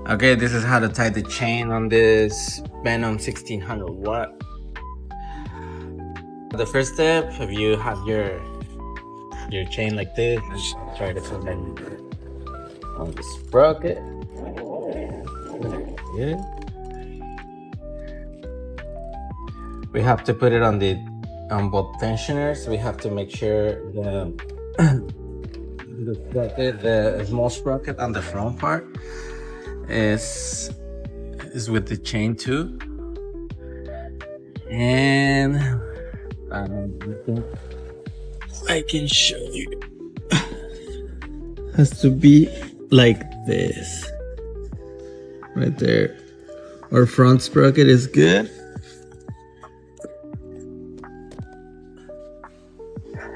Okay, this is how to tie the chain on this Venom 1600W. The first step, if you have your chain like this, just try to put it on the sprocket. Yeah. We have to put it on both tensioners. We have to make sure the the small sprocket on the front part is with the chain too. And I think I can show you. Has to be like this, right there. Our front sprocket is good.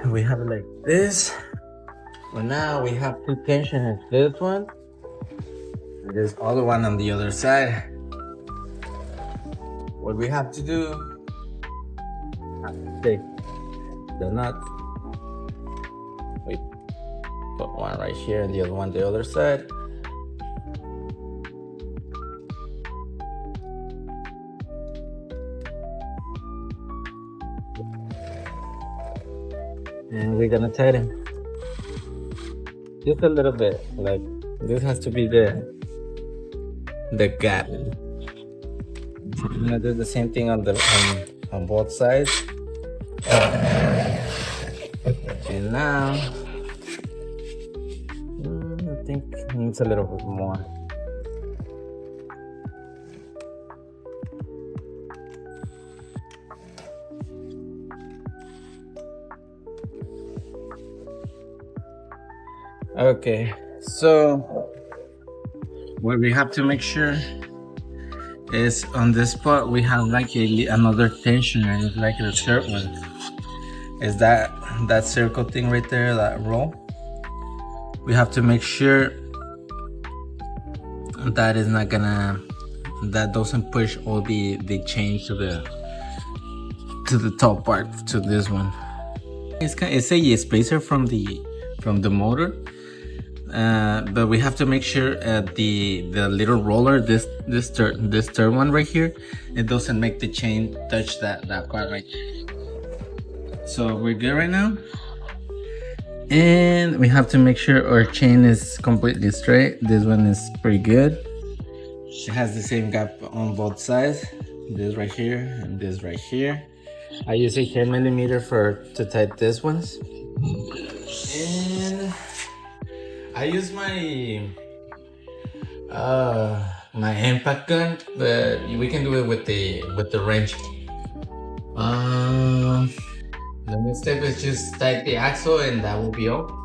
We have it like this. Well, now we have two tensioners. This one, and this other one on the other side. What we have to do, take the nut. We put one right here and the other one the other side. And we're gonna tighten just a little bit. Like this has to be the gap. We're gonna do the same thing on both sides. And now I think it needs a little bit more. Okay, so what we have to make sure is on this part we have like another tensioner. It's like the third one. Is that circle thing right there, that roll? We have to make sure that is not gonna, that doesn't push all the chain to the top part, to this one. It's a spacer from the motor. But we have to make sure the little roller, this third one right here, it doesn't make the chain touch that part right there. So we're good right now, and we have to make sure our chain is completely straight. This one is pretty good. It has the same gap on both sides. This right here and this right here. I use a 10mm to tie this ones, and I use my my impact gun, but we can do it with the wrench. The next step is just tight the axle, and that will be all.